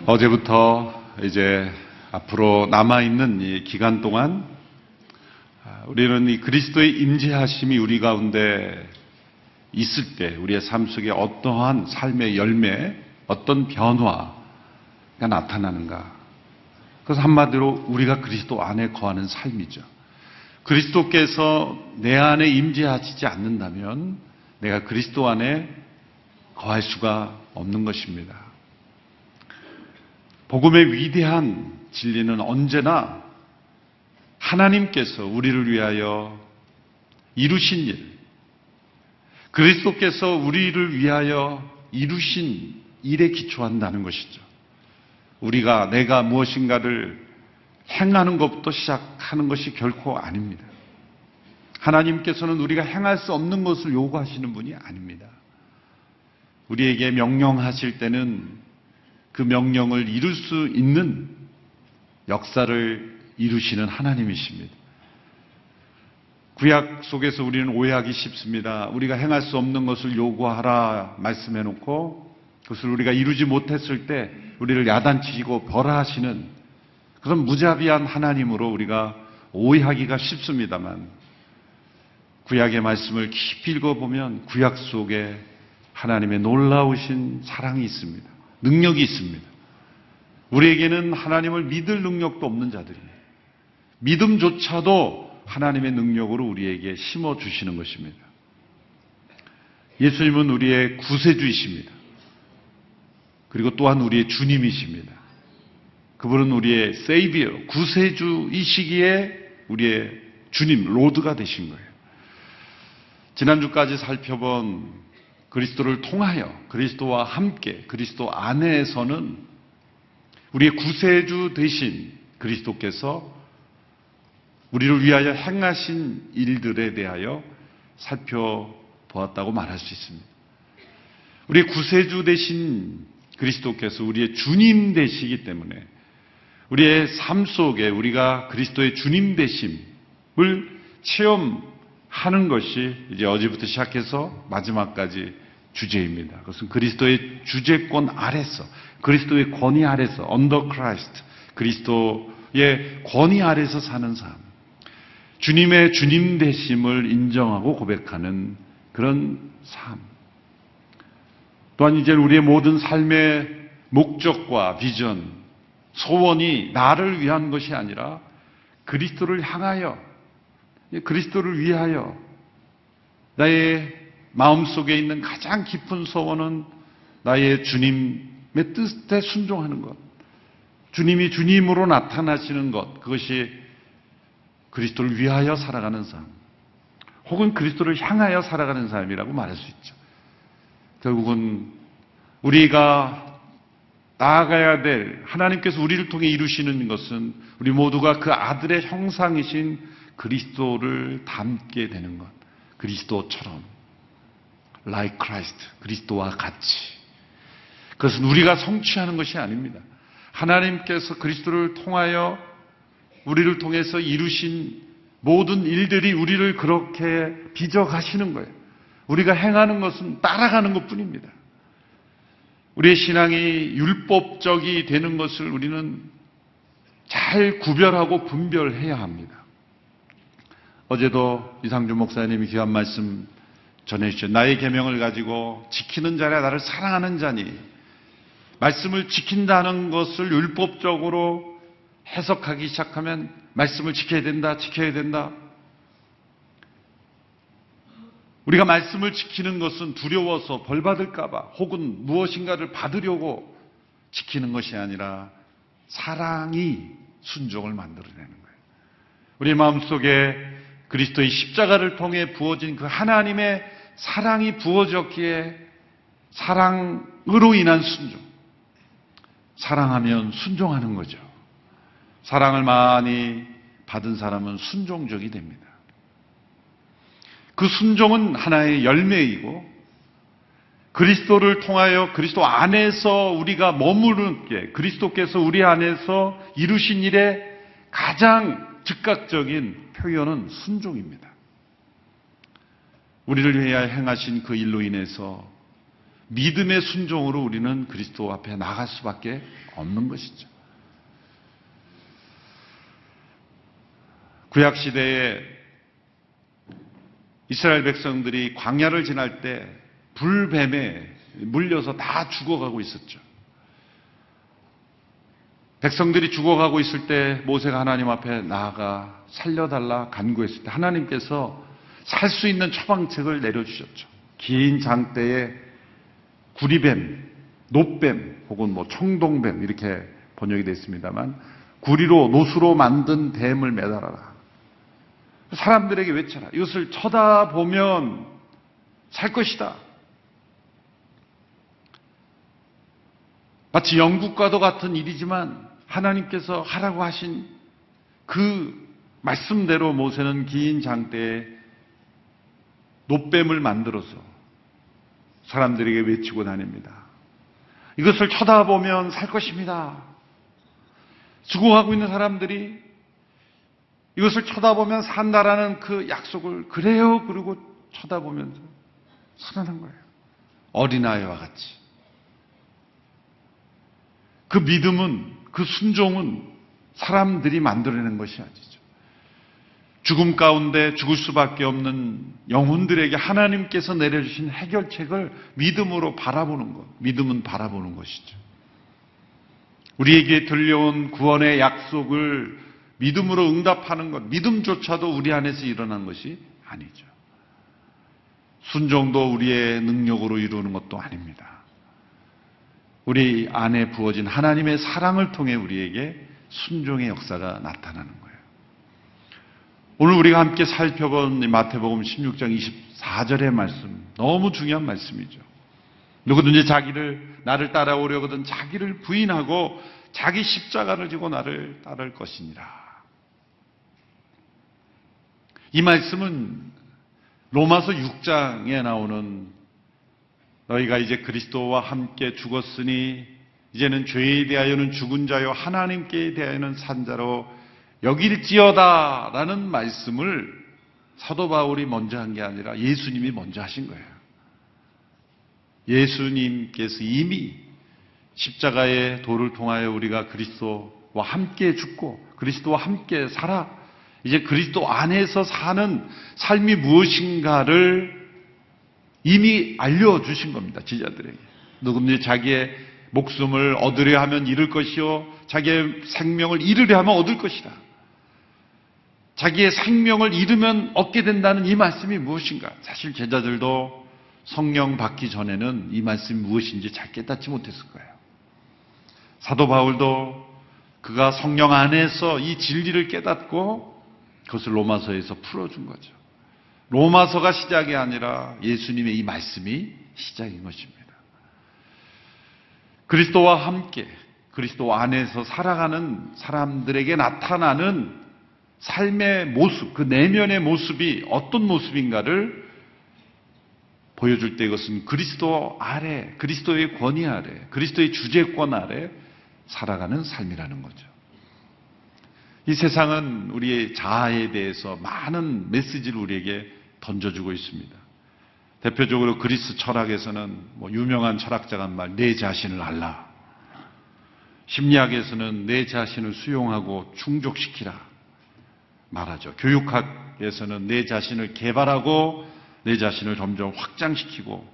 어제부터 이제 앞으로 남아있는 이 기간 동안 우리는 이 그리스도의 임재하심이 우리 가운데 있을 때 우리의 삶 속에 어떠한 삶의 열매, 어떤 변화가 나타나는가. 그래서 한마디로 우리가 그리스도 안에 거하는 삶이죠. 그리스도께서 내 안에 임재하시지 않는다면 내가 그리스도 안에 거할 수가 없는 것입니다. 복음의 위대한 진리는 언제나 하나님께서 우리를 위하여 이루신 일, 그리스도께서 우리를 위하여 이루신 일에 기초한다는 것이죠. 내가 무엇인가를 행하는 것부터 시작하는 것이 결코 아닙니다. 하나님께서는 우리가 행할 수 없는 것을 요구하시는 분이 아닙니다. 우리에게 명령하실 때는 그 명령을 이룰 수 있는 역사를 이루시는 하나님이십니다. 구약 속에서 우리는 오해하기 쉽습니다. 우리가 행할 수 없는 것을 요구하라 말씀해놓고 그것을 우리가 이루지 못했을 때 우리를 야단치시고 벌하시는 그런 무자비한 하나님으로 우리가 오해하기가 쉽습니다만 구약의 말씀을 깊이 읽어보면 구약 속에 하나님의 놀라우신 사랑이 있습니다. 능력이 있습니다. 우리에게는 하나님을 믿을 능력도 없는 자들입니다. 믿음조차도 하나님의 능력으로 우리에게 심어주시는 것입니다. 예수님은 우리의 구세주이십니다. 그리고 또한 우리의 주님이십니다. 그분은 우리의 세이비어, 구세주이시기에 우리의 주님, 로드가 되신 거예요. 지난주까지 살펴본 그리스도를 통하여 그리스도와 함께 그리스도 안에서는 우리의 구세주 되신 그리스도께서 우리를 위하여 행하신 일들에 대하여 살펴보았다고 말할 수 있습니다. 우리의 구세주 되신 그리스도께서 우리의 주님 되시기 때문에 우리의 삶 속에 우리가 그리스도의 주님 되심을 체험하는 것이 이제 어제부터 시작해서 마지막까지 주제입니다. 그것은 그리스도의 주재권 아래서, 그리스도의 권위 아래서, under Christ, 그리스도의 권위 아래서 사는 삶. 주님의 주님 되심을 인정하고 고백하는 그런 삶. 또한 이제 우리의 모든 삶의 목적과 비전, 소원이 나를 위한 것이 아니라 그리스도를 향하여, 그리스도를 위하여 나의 마음속에 있는 가장 깊은 소원은 나의 주님의 뜻에 순종하는 것. 주님이 주님으로 나타나시는 것. 그것이 그리스도를 위하여 살아가는 삶. 혹은 그리스도를 향하여 살아가는 삶이라고 말할 수 있죠. 결국은 우리가 나아가야 될 하나님께서 우리를 통해 이루시는 것은 우리 모두가 그 아들의 형상이신 그리스도를 닮게 되는 것. 그리스도처럼. Like Christ. 그리스도와 같이. 그것은 우리가 성취하는 것이 아닙니다. 하나님께서 그리스도를 통하여 우리를 통해서 이루신 모든 일들이 우리를 그렇게 빚어가시는 거예요. 우리가 행하는 것은 따라가는 것뿐입니다. 우리의 신앙이 율법적이 되는 것을 우리는 잘 구별하고 분별해야 합니다. 어제도 이상준 목사님이 귀한 말씀 전해주셨죠. 나의 계명을 가지고 지키는 자라 나를 사랑하는 자니. 말씀을 지킨다는 것을 율법적으로 해석하기 시작하면 말씀을 지켜야 된다, 지켜야 된다. 우리가 말씀을 지키는 것은 두려워서 벌 받을까봐 혹은 무엇인가를 받으려고 지키는 것이 아니라 사랑이 순종을 만들어내는 거예요. 우리 마음속에 그리스도의 십자가를 통해 부어진 그 하나님의 사랑이 부어졌기에 사랑으로 인한 순종. 사랑하면 순종하는 거죠. 사랑을 많이 받은 사람은 순종적이 됩니다. 그 순종은 하나의 열매이고 그리스도를 통하여 그리스도 안에서 우리가 머무르는 게 그리스도께서 우리 안에서 이루신 일의 가장 즉각적인 표현은 순종입니다. 우리를 위하여 행하신 그 일로 인해서 믿음의 순종으로 우리는 그리스도 앞에 나갈 수밖에 없는 것이죠. 구약시대에 이스라엘 백성들이 광야를 지날 때 불뱀에 물려서 다 죽어가고 있었죠. 백성들이 죽어가고 있을 때 모세가 하나님 앞에 나아가 살려달라 간구했을 때 하나님께서 살 수 있는 처방책을 내려주셨죠. 긴 장대에 구리뱀, 놋뱀 혹은 청동뱀 이렇게 번역이 되어 있습니다만 구리로 노수로 만든 뱀을 매달아라. 사람들에게 외쳐라. 이것을 쳐다보면 살 것이다. 마치 영국과도 같은 일이지만 하나님께서 하라고 하신 그 말씀대로 모세는 긴 장대에 놋뱀을 만들어서 사람들에게 외치고 다닙니다. 이것을 쳐다보면 살 것입니다. 수고하고 있는 사람들이 이것을 쳐다보면 산다라는 그 약속을 그래요 그러고 쳐다보면서 살아난 거예요. 어린아이와 같이. 그 믿음은, 그 순종은 사람들이 만들어낸 것이 아니죠. 죽음 가운데 죽을 수밖에 없는 영혼들에게 하나님께서 내려주신 해결책을 믿음으로 바라보는 것. 믿음은 바라보는 것이죠. 우리에게 들려온 구원의 약속을 믿음으로 응답하는 것. 믿음조차도 우리 안에서 일어난 것이 아니죠. 순종도 우리의 능력으로 이루는 것도 아닙니다. 우리 안에 부어진 하나님의 사랑을 통해 우리에게 순종의 역사가 나타나는 거예요. 오늘 우리가 함께 살펴본 마태복음 16장 24절의 말씀, 너무 중요한 말씀이죠. 누구든지 나를 따라오려거든 자기를 부인하고 자기 십자가를 지고 나를 따를 것이니라. 이 말씀은 로마서 6장에 나오는 너희가 이제 그리스도와 함께 죽었으니 이제는 죄에 대하여는 죽은 자요 하나님께 대하여는 산 자로 여길지어다 라는 말씀을 사도 바울이 먼저 한 게 아니라 예수님이 먼저 하신 거예요. 예수님께서 이미 십자가의 도를 통하여 우리가 그리스도와 함께 죽고 그리스도와 함께 살아 이제 그리스도 안에서 사는 삶이 무엇인가를 이미 알려주신 겁니다. 지자들에게. 누구든지 자기의 목숨을 얻으려 하면 잃을 것이요 자기의 생명을 잃으려 하면 얻을 것이다. 자기의 생명을 잃으면 얻게 된다는 이 말씀이 무엇인가? 사실 제자들도 성령 받기 전에는 이 말씀이 무엇인지 잘 깨닫지 못했을 거예요. 사도 바울도 그가 성령 안에서 이 진리를 깨닫고 그것을 로마서에서 풀어준 거죠. 로마서가 시작이 아니라 예수님의 이 말씀이 시작인 것입니다. 그리스도와 함께 그리스도 안에서 살아가는 사람들에게 나타나는 삶의 모습, 그 내면의 모습이 어떤 모습인가를 보여줄 때 이것은 그리스도 아래, 그리스도의 권위 아래, 그리스도의 주재권 아래 살아가는 삶이라는 거죠. 이 세상은 우리의 자아에 대해서 많은 메시지를 우리에게 던져주고 있습니다. 대표적으로 그리스 철학에서는 유명한 철학자가 한 말, 내 자신을 알라. 심리학에서는 내 자신을 수용하고 충족시키라 말하죠. 교육학에서는 내 자신을 개발하고 내 자신을 점점 확장시키고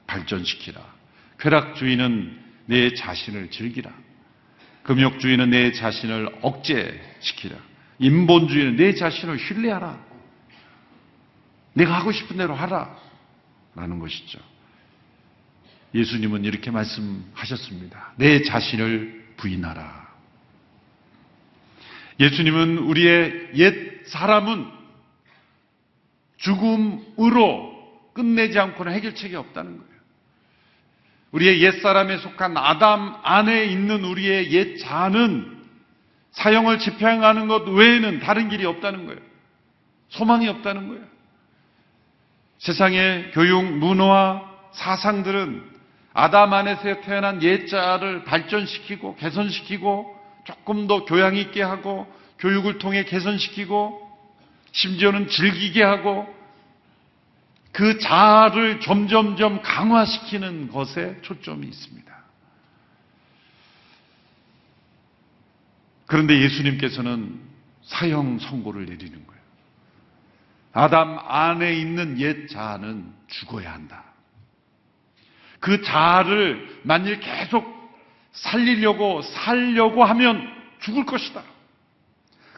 발전시키라. 쾌락주의는 내 자신을 즐기라. 금욕주의는 내 자신을 억제시키라. 인본주의는 내 자신을 신뢰하라. 내가 하고 싶은 대로 하라. 라는 것이죠. 예수님은 이렇게 말씀하셨습니다. 내 자신을 부인하라. 예수님은 우리의 옛 사람은 죽음으로 끝내지 않고는 해결책이 없다는 거예요. 우리의 옛 사람에 속한 아담 안에 있는 우리의 옛 자는 사형을 집행하는 것 외에는 다른 길이 없다는 거예요. 소망이 없다는 거예요. 세상의 교육, 문화, 사상들은 아담 안에서 태어난 옛자를 발전시키고 개선시키고 조금 더 교양 있게 하고 교육을 통해 개선시키고 심지어는 즐기게 하고 그 자아를 점점점 강화시키는 것에 초점이 있습니다. 그런데 예수님께서는 사형 선고를 내리는 거예요. 아담 안에 있는 옛 자아는 죽어야 한다. 그 자아를 만일 계속 살려고 하면 죽을 것이다.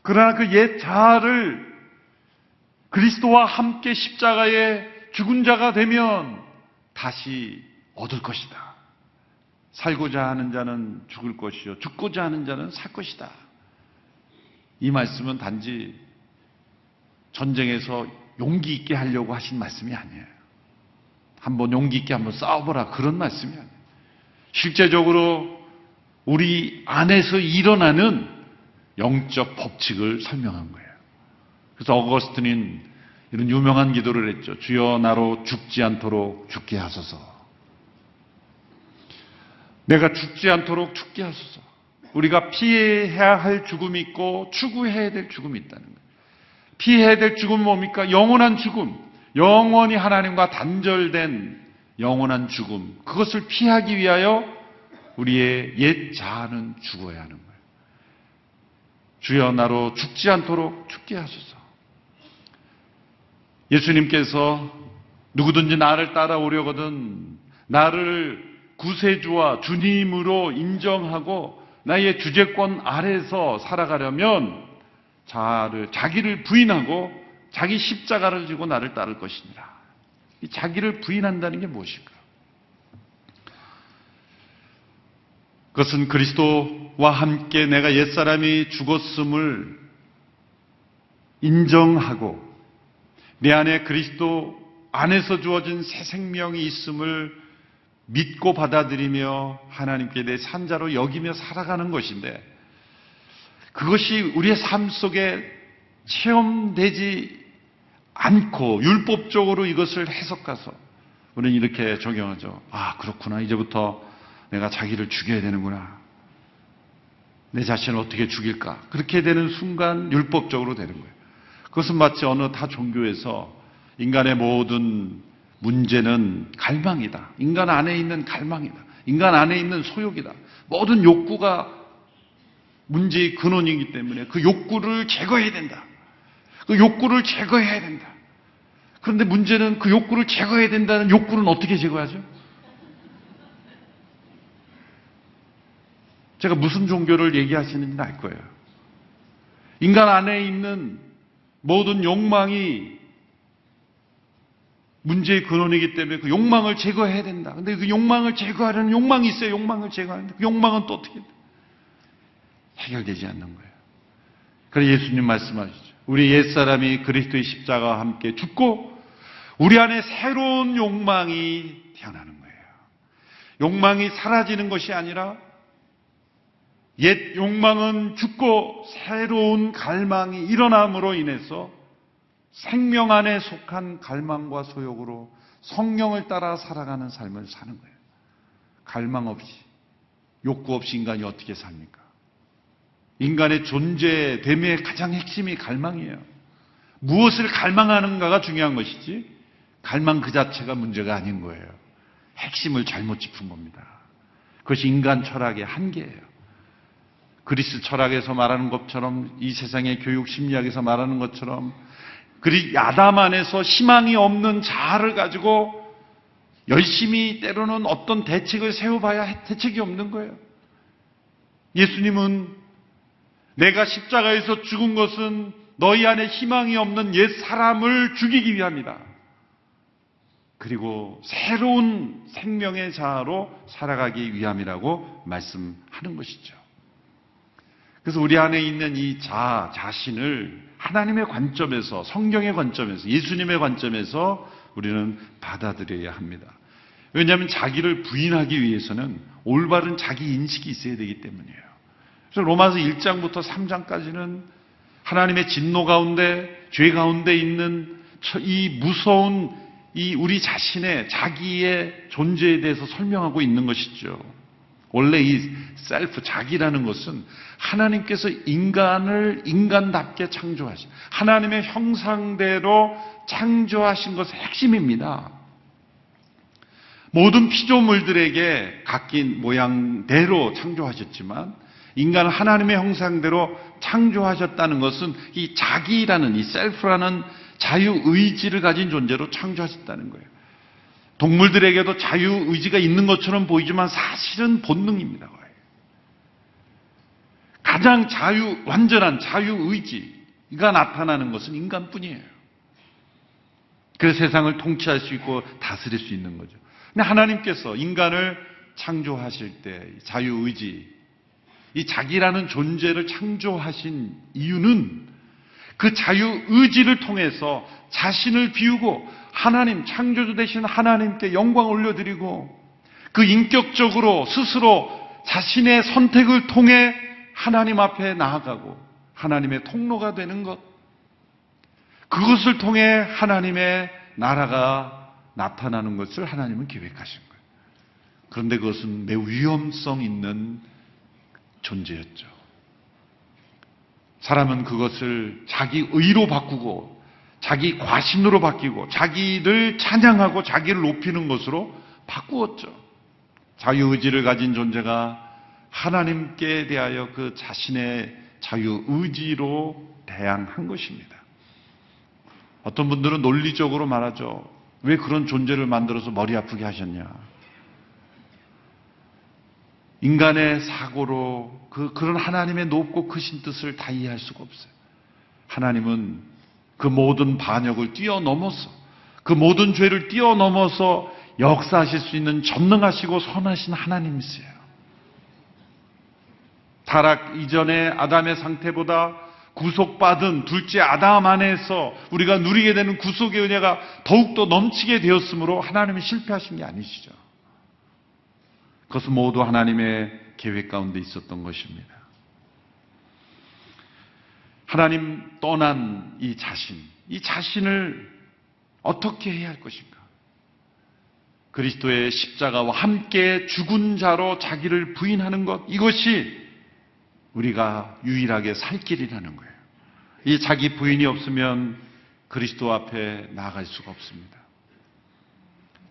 그러나 그 옛 자아를 그리스도와 함께 십자가에 죽은 자가 되면 다시 얻을 것이다. 살고자 하는 자는 죽을 것이요 죽고자 하는 자는 살 것이다. 이 말씀은 단지 전쟁에서 용기 있게 하려고 하신 말씀이 아니에요. 한번 용기 있게 한번 싸워보라 그런 말씀이 아니에요. 실제적으로 우리 안에서 일어나는 영적 법칙을 설명한 거예요. 그래서 어거스틴은 이런 유명한 기도를 했죠. 주여 나로 죽지 않도록 죽게 하소서. 내가 죽지 않도록 죽게 하소서. 우리가 피해야 할 죽음이 있고 추구해야 될 죽음이 있다는 거예요. 피해야 될 죽음은 뭡니까? 영원한 죽음. 영원히 하나님과 단절된 영원한 죽음. 그것을 피하기 위하여 우리의 옛 자아는 죽어야 하는 거예요. 주여 나로 죽지 않도록 죽게 하소서. 예수님께서 누구든지 나를 따라오려거든 나를 구세주와 주님으로 인정하고 나의 주재권 아래서 살아가려면 자기를 부인하고 자기 십자가를 지고 나를 따를 것이니라. 이 자기를 부인한다는 게 무엇일까? 그것은 그리스도와 함께 내가 옛사람이 죽었음을 인정하고 내 안에 그리스도 안에서 주어진 새 생명이 있음을 믿고 받아들이며 하나님께 내 산자로 여기며 살아가는 것인데 그것이 우리의 삶 속에 체험되지 않고 율법적으로 이것을 해석해서 우리는 이렇게 적용하죠. 아, 그렇구나. 이제부터 내가 자기를 죽여야 되는구나. 내 자신을 어떻게 죽일까? 그렇게 되는 순간 율법적으로 되는 거예요. 그것은 마치 어느 타 종교에서 인간의 모든 문제는 갈망이다. 인간 안에 있는 갈망이다. 인간 안에 있는 소욕이다. 모든 욕구가 문제의 근원이기 때문에 그 욕구를 제거해야 된다. 그 욕구를 제거해야 된다. 그런데 문제는 그 욕구를 제거해야 된다는 욕구는 어떻게 제거하죠? 제가 무슨 종교를 얘기하시는지는 알 거예요. 인간 안에 있는 모든 욕망이 문제의 근원이기 때문에 그 욕망을 제거해야 된다. 근데 그 욕망을 제거하려는 욕망이 있어요. 욕망을 제거하는데 그 욕망은 또 어떻게 해결되지 않는 거예요. 그래서 예수님 말씀하시죠. 우리 옛사람이 그리스도의 십자가와 함께 죽고 우리 안에 새로운 욕망이 태어나는 거예요. 욕망이 사라지는 것이 아니라 옛 욕망은 죽고 새로운 갈망이 일어남으로 인해서 생명 안에 속한 갈망과 소욕으로 성령을 따라 살아가는 삶을 사는 거예요. 갈망 없이, 욕구 없이 인간이 어떻게 삽니까? 인간의 존재됨의 가장 핵심이 갈망이에요. 무엇을 갈망하는가가 중요한 것이지 갈망 그 자체가 문제가 아닌 거예요. 핵심을 잘못 짚은 겁니다. 그것이 인간 철학의 한계예요. 그리스 철학에서 말하는 것처럼 이 세상의 교육 심리학에서 말하는 것처럼 아담 안에서 희망이 없는 자아를 가지고 열심히 때로는 어떤 대책을 세워봐야 대책이 없는 거예요. 예수님은 내가 십자가에서 죽은 것은 너희 안에 희망이 없는 옛 사람을 죽이기 위함이다. 그리고 새로운 생명의 자아로 살아가기 위함이라고 말씀하는 것이죠. 그래서 우리 안에 있는 이 자신을 하나님의 관점에서, 성경의 관점에서, 예수님의 관점에서 우리는 받아들여야 합니다. 왜냐하면 자기를 부인하기 위해서는 올바른 자기 인식이 있어야 되기 때문이에요. 그래서 로마서 1장부터 3장까지는 하나님의 진노 가운데, 죄 가운데 있는 이 무서운 우리 자신의 자기의 존재에 대해서 설명하고 있는 것이죠. 원래 이 셀프, 자기라는 것은 하나님께서 인간을 인간답게 창조하신, 하나님의 형상대로 창조하신 것의 핵심입니다. 모든 피조물들에게 각기 모양대로 창조하셨지만 인간을 하나님의 형상대로 창조하셨다는 것은 이 자기라는, 이 셀프라는 자유의지를 가진 존재로 창조하셨다는 거예요. 동물들에게도 자유의지가 있는 것처럼 보이지만 사실은 본능입니다. 가장 완전한 자유의지가 나타나는 것은 인간뿐이에요. 그래서 세상을 통치할 수 있고 다스릴 수 있는 거죠. 근데 하나님께서 인간을 창조하실 때 자유의지, 이 자기라는 존재를 창조하신 이유는 그 자유의지를 통해서 자신을 비우고 하나님, 창조주 되신 하나님께 영광 올려드리고 그 인격적으로 스스로 자신의 선택을 통해 하나님 앞에 나아가고 하나님의 통로가 되는 것, 그것을 통해 하나님의 나라가 나타나는 것을 하나님은 계획하신 거예요. 그런데 그것은 매우 위험성 있는 존재였죠. 사람은 그것을 자기 의로 바꾸고 자기 과신으로 바뀌고 자기를 찬양하고 자기를 높이는 것으로 바꾸었죠. 자유의지를 가진 존재가 하나님께 대하여 그 자신의 자유의지로 대항한 것입니다. 어떤 분들은 논리적으로 말하죠. 왜 그런 존재를 만들어서 머리 아프게 하셨냐. 인간의 사고로 그런 하나님의 높고 크신 뜻을 다 이해할 수가 없어요. 하나님은 그 모든 반역을 뛰어넘어서, 그 모든 죄를 뛰어넘어서 역사하실 수 있는 전능하시고 선하신 하나님이세요. 타락 이전의 아담의 상태보다 구속받은 둘째 아담 안에서 우리가 누리게 되는 구속의 은혜가 더욱더 넘치게 되었으므로 하나님이 실패하신 게 아니시죠. 그것은 모두 하나님의 계획 가운데 있었던 것입니다. 하나님 떠난 이 자신을 어떻게 해야 할 것인가? 그리스도의 십자가와 함께 죽은 자로 자기를 부인하는 것, 이것이 우리가 유일하게 살 길이라는 거예요. 이 자기 부인이 없으면 그리스도 앞에 나아갈 수가 없습니다.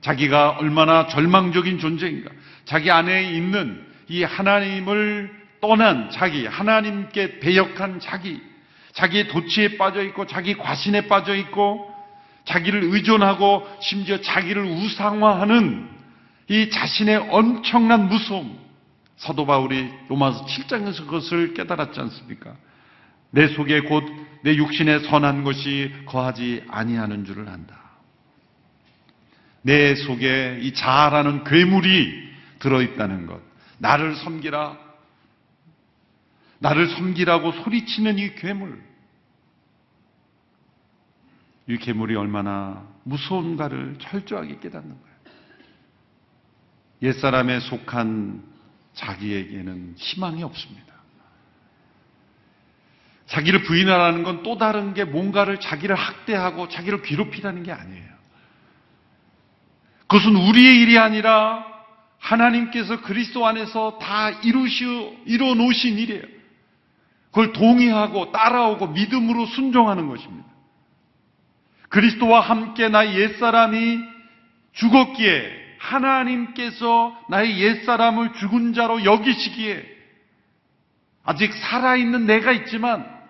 자기가 얼마나 절망적인 존재인가, 자기 안에 있는 이 하나님을 떠난 자기, 하나님께 배역한 자기의 도취에 빠져 있고 자기 과신에 빠져 있고 자기를 의존하고 심지어 자기를 우상화하는 이 자신의 엄청난 무서움, 사도 바울이 로마서 7장에서 그것을 깨달았지 않습니까? 내 속에 곧 내 육신에 선한 것이 거하지 아니하는 줄을 안다. 내 속에 이 자아라는 괴물이 들어있다는 것, 나를 섬기라고 소리치는 이 괴물, 이 괴물이 얼마나 무서운가를 철저하게 깨닫는 거예요. 옛사람에 속한 자기에게는 희망이 없습니다. 자기를 부인하라는 건 또 다른 게 뭔가를 자기를 학대하고 자기를 괴롭히라는 게 아니에요. 그것은 우리의 일이 아니라 하나님께서 그리스도 안에서 다 이루어 놓으신 일이에요. 그걸 동의하고 따라오고 믿음으로 순종하는 것입니다. 그리스도와 함께 나의 옛사람이 죽었기에 하나님께서 나의 옛사람을 죽은 자로 여기시기에 아직 살아있는 내가 있지만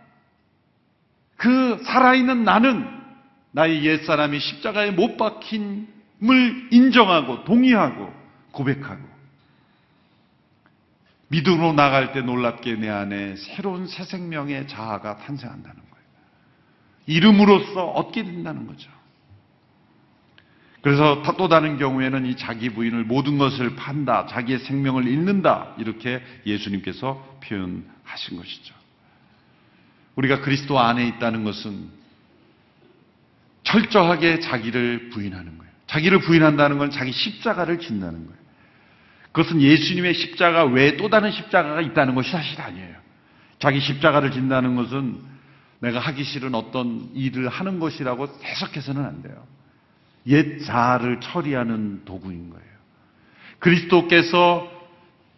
그 살아있는 나는 나의 옛사람이 십자가에 못 박힘을 인정하고 동의하고 고백하고 믿음으로 나갈 때 놀랍게 내 안에 새로운 새 생명의 자아가 탄생한다는 거예요. 이름으로써 얻게 된다는 거죠. 그래서 또 다른 경우에는 이 자기 부인을 모든 것을 판다, 자기의 생명을 잃는다, 이렇게 예수님께서 표현하신 것이죠. 우리가 그리스도 안에 있다는 것은 철저하게 자기를 부인하는 거예요. 자기를 부인한다는 건 자기 십자가를 진다는 거예요. 그것은 예수님의 십자가 외에 또 다른 십자가가 있다는 것이 사실 아니에요. 자기 십자가를 진다는 것은 내가 하기 싫은 어떤 일을 하는 것이라고 해석해서는 안 돼요. 옛 자아를 처리하는 도구인 거예요. 그리스도께서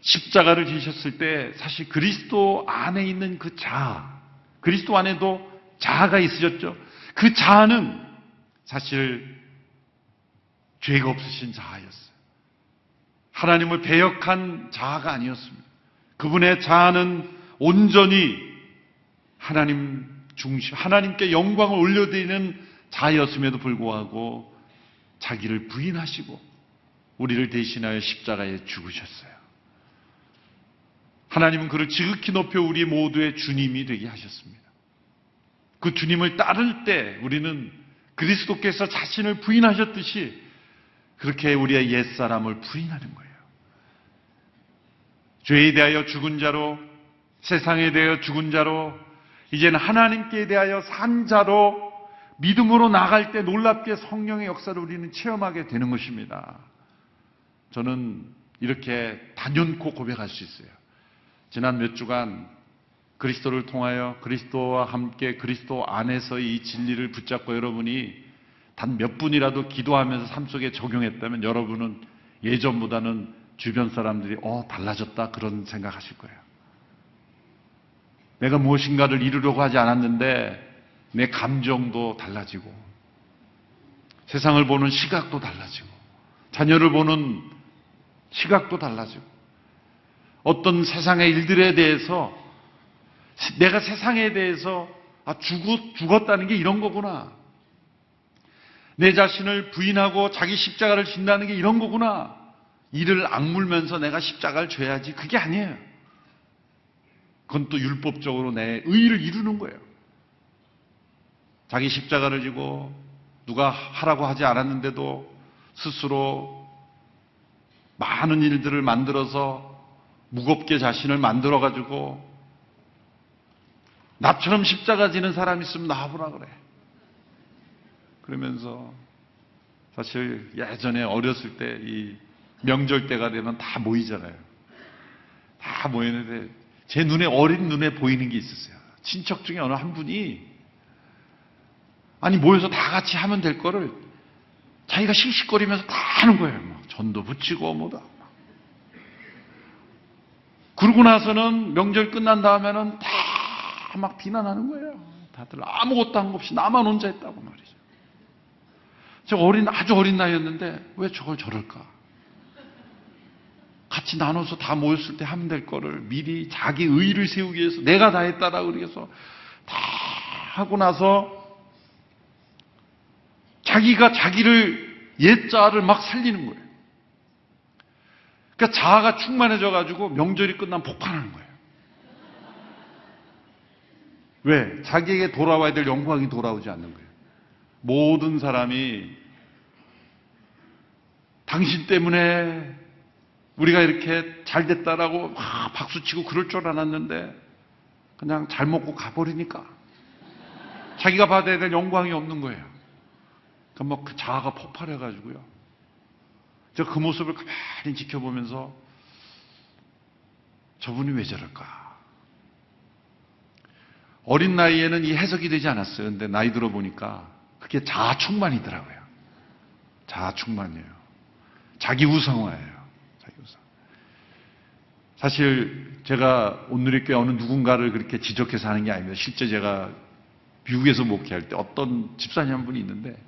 십자가를 지셨을 때 사실 그리스도 안에 있는 그 자아, 그리스도 안에도 자아가 있으셨죠. 그 자아는 사실 죄가 없으신 자아였어요. 하나님을 배역한 자아가 아니었습니다. 그분의 자아는 온전히 하나님 중심, 하나님께 영광을 올려드리는 자아였음에도 불구하고 자기를 부인하시고 우리를 대신하여 십자가에 죽으셨어요. 하나님은 그를 지극히 높여 우리 모두의 주님이 되게 하셨습니다. 그 주님을 따를 때 우리는 그리스도께서 자신을 부인하셨듯이 그렇게 우리의 옛사람을 부인하는 거예요. 죄에 대하여 죽은 자로, 세상에 대하여 죽은 자로, 이제는 하나님께 대하여 산 자로 믿음으로 나갈 때 놀랍게 성령의 역사를 우리는 체험하게 되는 것입니다. 저는 이렇게 단연코 고백할 수 있어요. 지난 몇 주간 그리스도를 통하여 그리스도와 함께 그리스도 안에서의 이 진리를 붙잡고 여러분이 단 몇 분이라도 기도하면서 삶 속에 적용했다면 여러분은 예전보다는 주변 사람들이 달라졌다 그런 생각하실 거예요. 내가 무엇인가를 이루려고 하지 않았는데 내 감정도 달라지고 세상을 보는 시각도 달라지고 자녀를 보는 시각도 달라지고 어떤 세상의 일들에 대해서 내가 세상에 대해서 죽었다는 게 이런 거구나. 내 자신을 부인하고 자기 십자가를 진다는 게 이런 거구나. 이를 악물면서 내가 십자가를 져야지. 그게 아니에요. 그건 또 율법적으로 내 의의를 이루는 거예요. 자기 십자가를 지고 누가 하라고 하지 않았는데도 스스로 많은 일들을 만들어서 무겁게 자신을 만들어가지고 나처럼 십자가 지는 사람 있으면 나와보라 그래. 그러면서 사실 예전에 어렸을 때 이 명절 때가 되면 다 모이잖아요. 다 모이는데 제 눈에 어린 눈에 보이는 게 있었어요. 친척 중에 어느 한 분이 모여서 다 같이 하면 될 거를 자기가 씩씩거리면서 다 하는 거예요. 막 전도 붙이고 뭐다. 그러고 나서는 명절 끝난 다음에는 다 막 비난하는 거예요. 다들 아무것도 한 것 없이 나만 혼자 했다고 말이죠. 제가 아주 어린 나이였는데 왜 저걸 저럴까? 같이 나눠서 다 모였을 때 하면 될 거를 미리 자기 의의를 세우기 위해서 내가 다 했다라고 그래서 다 하고 나서 자기가 자기를 옛자아를 막 살리는 거예요. 그러니까 자아가 충만해져가지고 명절이 끝나면 폭발하는 거예요. 왜? 자기에게 돌아와야 될 영광이 돌아오지 않는 거예요. 모든 사람이 당신 때문에 우리가 이렇게 잘 됐다라고 막 박수치고 그럴 줄 알았는데 그냥 잘 먹고 가버리니까 자기가 받아야 될 영광이 없는 거예요. 그러니까 그 자아가 폭발해가지고요. 제가 그 모습을 가만히 지켜보면서 저분이 왜 저럴까? 어린 나이에는 이 해석이 되지 않았어요. 근데 나이 들어 보니까 그게 자아 충만이더라고요. 자아 충만이에요. 자기 우상화예요. 자기 우상. 사실 제가 온누리교회 어느 누군가를 그렇게 지적해서 하는 게 아닙니다. 실제 제가 미국에서 목회할 때 어떤 집사님 한 분이 있는데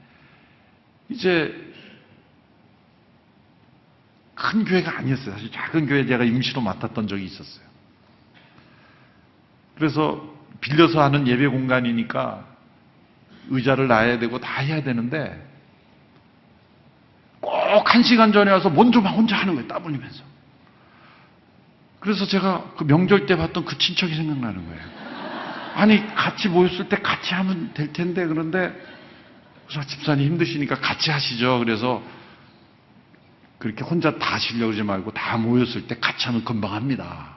이제 큰 교회가 아니었어요. 사실 작은 교회 제가 임시로 맡았던 적이 있었어요. 그래서 빌려서 하는 예배 공간이니까 의자를 놔야 되고 다 해야 되는데 꼭 1시간 전에 와서 먼저 막 혼자 하는 거예요. 땀 흘리면서. 그래서 제가 그 명절 때 봤던 그 친척이 생각나는 거예요. 같이 모였을 때 같이 하면 될 텐데 그런데 집사님 힘드시니까 같이 하시죠. 그래서 그렇게 혼자 다 하시려고 그러지 말고 다 모였을 때 같이 하면 금방 합니다.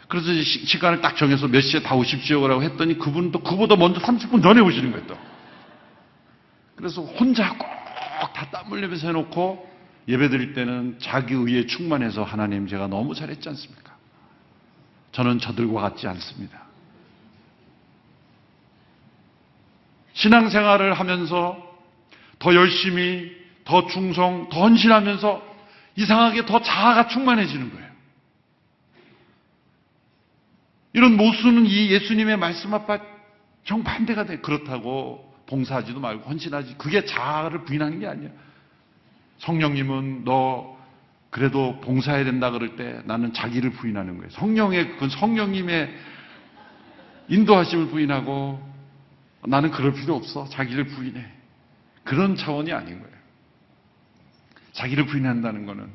그래서 시간을 딱 정해서 몇 시에 다 오십시오라고 했더니 그분은 또 그보다 먼저 30분 전에 오시는 거예요. 또. 그래서 혼자 꼭 다 땀 흘리면서 해놓고 예배 드릴 때는 자기 의에 충만해서 하나님 제가 너무 잘했지 않습니까? 저는 저들과 같지 않습니다. 신앙생활을 하면서 더 열심히, 더 충성, 더 헌신하면서 이상하게 더 자아가 충만해지는 거예요. 이런 모순은 이 예수님의 말씀 앞에 정반대가 돼. 그렇다고 봉사하지도 말고 헌신하지. 그게 자아를 부인하는 게 아니야. 성령님은 너 그래도 봉사해야 된다 그럴 때 나는 자기를 부인하는 거예요. 그 성령님의 인도하심을 부인하고 나는 그럴 필요 없어. 자기를 부인해. 그런 차원이 아닌 거예요. 자기를 부인한다는 거는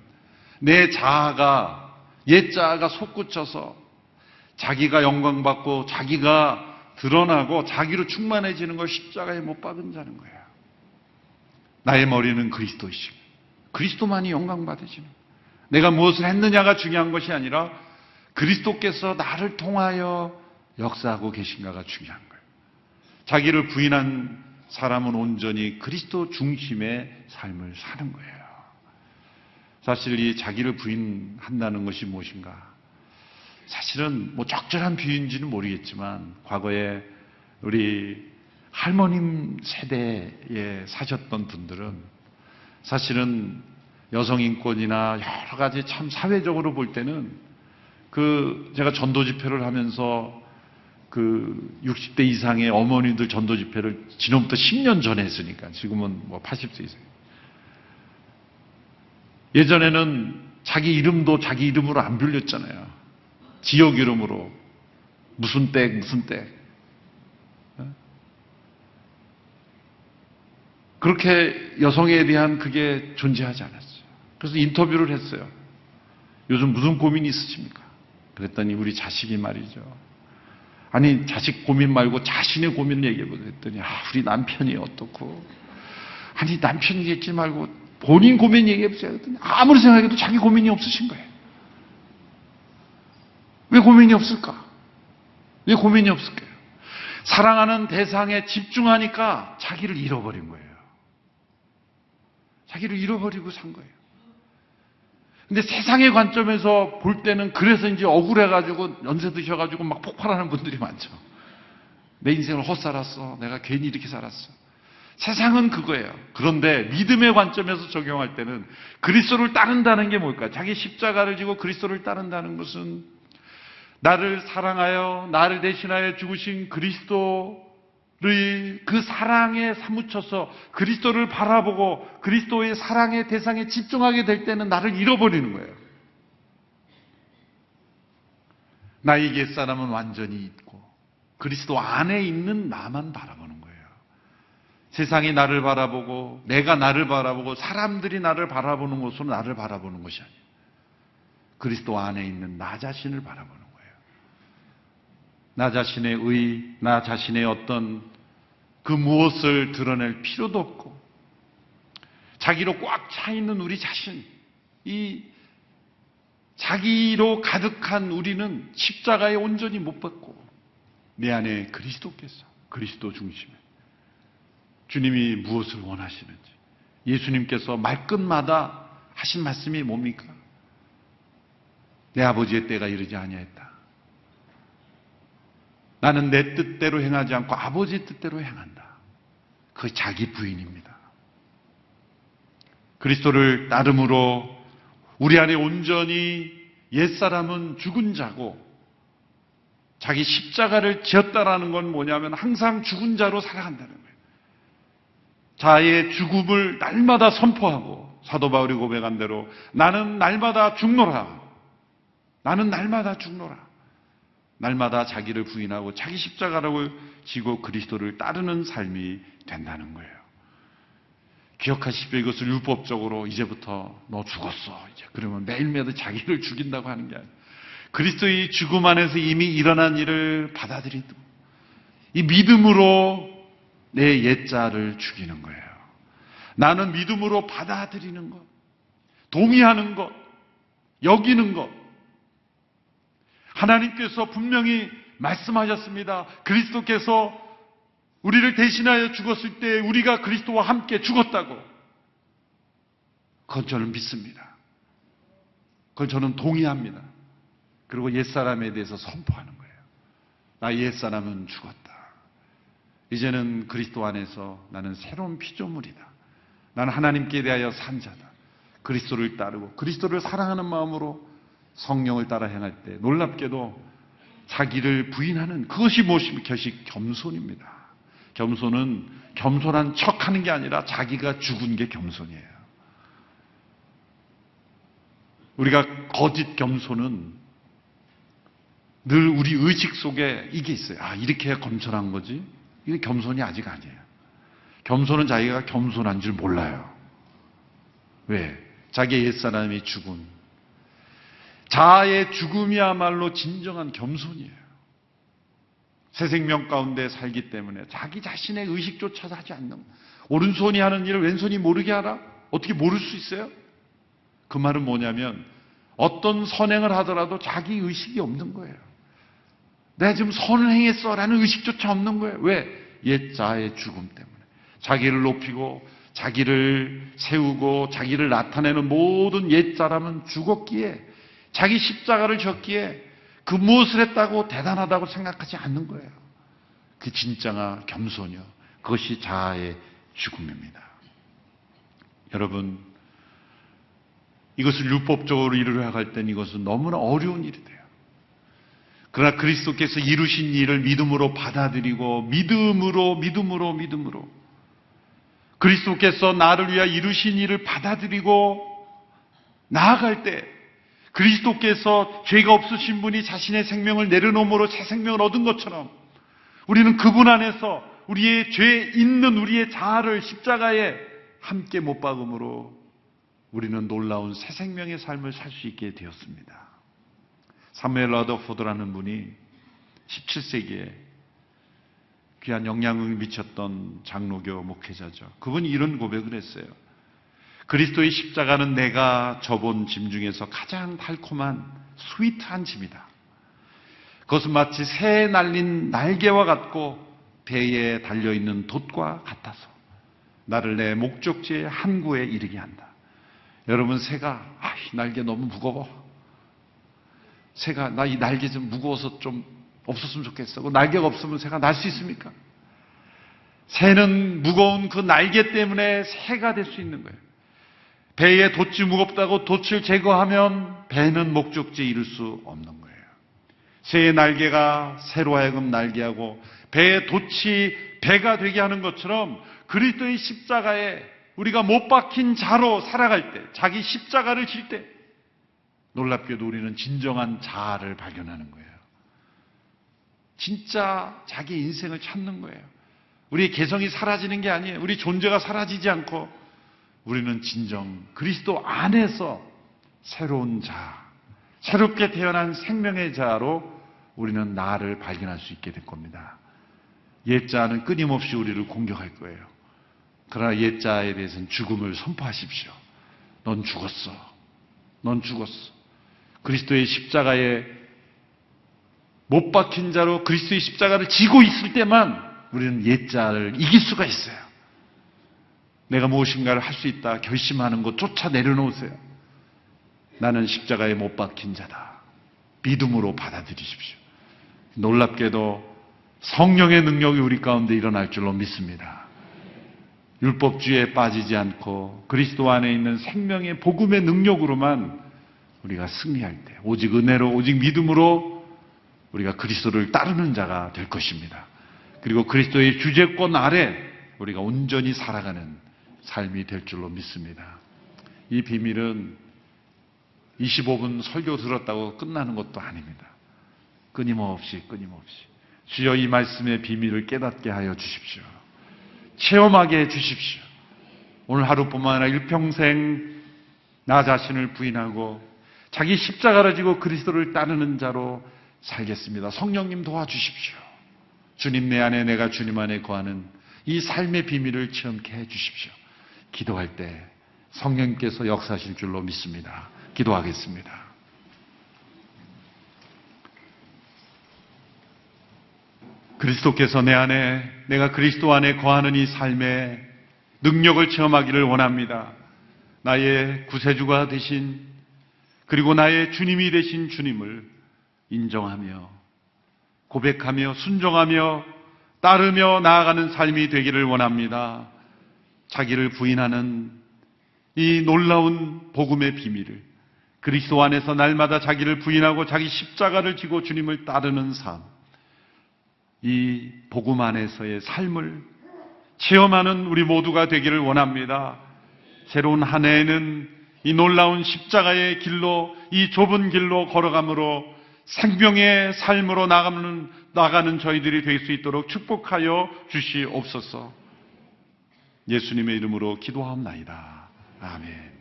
내 자아가, 옛 자아가 솟구쳐서 자기가 영광받고 자기가 드러나고 자기로 충만해지는 걸 십자가에 못 박은다는 거예요. 나의 머리는 그리스도이시고 그리스도만이 영광받으시는 거예요. 내가 무엇을 했느냐가 중요한 것이 아니라 그리스도께서 나를 통하여 역사하고 계신가가 중요한 거예요. 자기를 부인한 사람은 온전히 그리스도 중심의 삶을 사는 거예요. 사실 이 자기를 부인한다는 것이 무엇인가? 사실은 뭐 적절한 비유인지는 모르겠지만 과거에 우리 할머님 세대에 사셨던 분들은 사실은 여성 인권이나 여러 가지 참 사회적으로 볼 때는 제가 전도 집회를 하면서 60대 이상의 어머니들 전도 집회를 지금부터 10년 전에 했으니까 지금은 뭐 80세 이상. 예전에는 자기 이름도 자기 이름으로 안 불렸잖아요. 지역 이름으로 무슨 댁 무슨 댁. 그렇게 여성에 대한 그게 존재하지 않았어요. 그래서 인터뷰를 했어요. 요즘 무슨 고민이 있으십니까? 그랬더니 우리 자식이 말이죠. 아니 자식 고민 말고 자신의 고민을 얘기해보자 했더니 우리 남편이 어떻고 아니 남편 얘기하지 말고 본인 고민 얘기해보세요 했더니 아무리 생각해도 자기 고민이 없으신 거예요. 왜 고민이 없을까? 왜 고민이 없을까요? 사랑하는 대상에 집중하니까 자기를 잃어버린 거예요. 자기를 잃어버리고 산 거예요. 근데 세상의 관점에서 볼 때는 그래서 이제 억울해가지고 연세 드셔가지고 막 폭발하는 분들이 많죠. 내 인생을 헛살았어. 내가 괜히 이렇게 살았어. 세상은 그거예요. 그런데 믿음의 관점에서 적용할 때는 그리스도를 따른다는 게 뭘까요? 자기 십자가를 지고 그리스도를 따른다는 것은 나를 사랑하여 나를 대신하여 죽으신 그리스도를 그 사랑에 사무쳐서 그리스도를 바라보고 그리스도의 사랑의 대상에 집중하게 될 때는 나를 잃어버리는 거예요. 나의 옛사람은 완전히 잊고 그리스도 안에 있는 나만 바라보는 거예요. 세상이 나를 바라보고 내가 나를 바라보고 사람들이 나를 바라보는 것으로 나를 바라보는 것이 아니에요. 그리스도 안에 있는 나 자신을 바라보는 거예요. 나 자신의 의, 나 자신의 어떤 그 무엇을 드러낼 필요도 없고 자기로 꽉 차 있는 우리 자신, 이 자기로 가득한 우리는 십자가에 온전히 못 박고 내 안에 그리스도께서 그리스도 중심에 주님이 무엇을 원하시는지 예수님께서 말끝마다 하신 말씀이 뭡니까? 내 아버지의 때가 이르지 아니하였다. 나는 내 뜻대로 행하지 않고 아버지의 뜻대로 행한다. 그게 자기 부인입니다. 그리스도를 따름으로 우리 안에 온전히 옛사람은 죽은 자고 자기 십자가를 지었다라는 건 뭐냐면 항상 죽은 자로 살아간다는 거예요. 자의 죽음을 날마다 선포하고 사도 바울이 고백한 대로 나는 날마다 죽노라. 나는 날마다 죽노라. 날마다 자기를 부인하고 자기 십자가를 지고 그리스도를 따르는 삶이 된다는 거예요. 기억하십시오. 이것을 율법적으로 이제부터 너 죽었어. 이제 그러면 매일매일 자기를 죽인다고 하는 게 아니에요. 그리스도의 죽음 안에서 이미 일어난 일을 받아들이고 이 믿음으로 내 옛자를 죽이는 거예요. 나는 믿음으로 받아들이는 것, 동의하는 것, 여기는 것. 하나님께서 분명히 말씀하셨습니다. 그리스도께서 우리를 대신하여 죽었을 때 우리가 그리스도와 함께 죽었다고. 그건 저는 믿습니다. 그건 저는 동의합니다. 그리고 옛사람에 대해서 선포하는 거예요. 나의 옛사람은 죽었다. 이제는 그리스도 안에서 나는 새로운 피조물이다. 나는 하나님께 대하여 산 자다. 그리스도를 따르고 그리스도를 사랑하는 마음으로 성령을 따라 행할 때 놀랍게도 자기를 부인하는 그것이 무엇입니까? 그것이 겸손입니다. 겸손은 겸손한 척하는 게 아니라 자기가 죽은 게 겸손이에요. 우리가 거짓 겸손은 늘 우리 의식 속에 이게 있어요. 아, 이렇게 해야 겸손한 거지? 이게 겸손이 아직 아니에요. 겸손은 자기가 겸손한 줄 몰라요. 왜? 자기의 옛사람이 죽은 자아의 죽음이야말로 진정한 겸손이에요. 새 생명 가운데 살기 때문에 자기 자신의 의식조차 하지 않는, 오른손이 하는 일을 왼손이 모르게 하라? 어떻게 모를 수 있어요? 그 말은 뭐냐면 어떤 선행을 하더라도 자기 의식이 없는 거예요. 내가 지금 선을 행했어 라는 의식조차 없는 거예요. 왜? 옛 자아의 죽음 때문에. 자기를 높이고 자기를 세우고 자기를 나타내는 모든 옛 사람은 죽었기에, 자기 십자가를 졌기에 그 무엇을 했다고 대단하다고 생각하지 않는 거예요. 그 진짜가 겸손이요. 그것이 자아의 죽음입니다. 여러분, 이것을 율법적으로 이루려 할 때는 이것은 너무나 어려운 일이 돼요. 그러나 그리스도께서 이루신 일을 믿음으로 받아들이고 믿음으로 그리스도께서 나를 위하여 이루신 일을 받아들이고 나아갈 때, 그리스도께서 죄가 없으신 분이 자신의 생명을 내려놓음으로 새 생명을 얻은 것처럼 우리는 그분 안에서 우리의 죄 있는 우리의 자아를 십자가에 함께 못 박음으로 우리는 놀라운 새 생명의 삶을 살 수 있게 되었습니다. 사무엘 러더포드라는 분이 17세기에 귀한 영향을 미쳤던 장로교 목회자죠. 그분이 이런 고백을 했어요. 그리스도의 십자가는 내가 져본 짐 중에서 가장 달콤한 스위트한 짐이다. 그것은 마치 새 날린 날개와 같고 배에 달려있는 돛과 같아서 나를 내 목적지의 항구에 이르게 한다. 여러분, 새가 이 날개 너무 무거워. 새가 나 이 날개 좀 무거워서 좀 없었으면 좋겠어. 날개가 없으면 새가 날 수 있습니까? 새는 무거운 그 날개 때문에 새가 될 수 있는 거예요. 배에 돛이 무겁다고 돛을 제거하면 배는 목적지에 이를 수 없는 거예요. 새의 날개가 새로 하여금 날개하고 배의 돛이 배가 되게 하는 것처럼 그리스도의 십자가에 우리가 못 박힌 자로 살아갈 때, 자기 십자가를 질 때 놀랍게도 우리는 진정한 자아를 발견하는 거예요. 진짜 자기 인생을 찾는 거예요. 우리의 개성이 사라지는 게 아니에요. 우리 존재가 사라지지 않고 우리는 진정 그리스도 안에서 새로운 자, 새롭게 태어난 생명의 자로 우리는 나를 발견할 수 있게 될 겁니다. 옛자는 끊임없이 우리를 공격할 거예요. 그러나 옛자에 대해서는 죽음을 선포하십시오. 넌 죽었어. 넌 죽었어. 그리스도의 십자가에 못 박힌 자로 그리스도의 십자가를 지고 있을 때만 우리는 옛자를 이길 수가 있어요. 내가 무엇인가를 할 수 있다 결심하는 것조차 내려놓으세요. 나는 십자가에 못 박힌 자다. 믿음으로 받아들이십시오. 놀랍게도 성령의 능력이 우리 가운데 일어날 줄로 믿습니다. 율법주의에 빠지지 않고 그리스도 안에 있는 생명의 복음의 능력으로만 우리가 승리할 때, 오직 은혜로, 오직 믿음으로 우리가 그리스도를 따르는 자가 될 것입니다. 그리고 그리스도의 주재권 아래 우리가 온전히 살아가는 삶이 될 줄로 믿습니다. 이 비밀은 25분 설교 들었다고 끝나는 것도 아닙니다. 끊임없이 주여 이 말씀의 비밀을 깨닫게 하여 주십시오. 체험하게 해주십시오. 오늘 하루뿐만 아니라 일평생 나 자신을 부인하고 자기 십자가를 지고 그리스도를 따르는 자로 살겠습니다. 성령님 도와주십시오. 주님 내 안에, 내가 주님 안에 거하는 이 삶의 비밀을 체험케 해주십시오. 기도할 때 성령님께서 역사하실 줄로 믿습니다. 기도하겠습니다. 그리스도께서 내 안에, 내가 그리스도 안에 거하는 이 삶의 능력을 체험하기를 원합니다. 나의 구세주가 되신, 그리고 나의 주님이 되신 주님을 인정하며 고백하며 순종하며 따르며 나아가는 삶이 되기를 원합니다. 자기를 부인하는 이 놀라운 복음의 비밀을 그리스도 안에서 날마다 자기를 부인하고 자기 십자가를 지고 주님을 따르는 삶, 이 복음 안에서의 삶을 체험하는 우리 모두가 되기를 원합니다. 새로운 한 해에는 이 놀라운 십자가의 길로, 이 좁은 길로 걸어감으로 생명의 삶으로 나가는 저희들이 될 수 있도록 축복하여 주시옵소서. 예수님의 이름으로 기도하옵나이다. 아멘.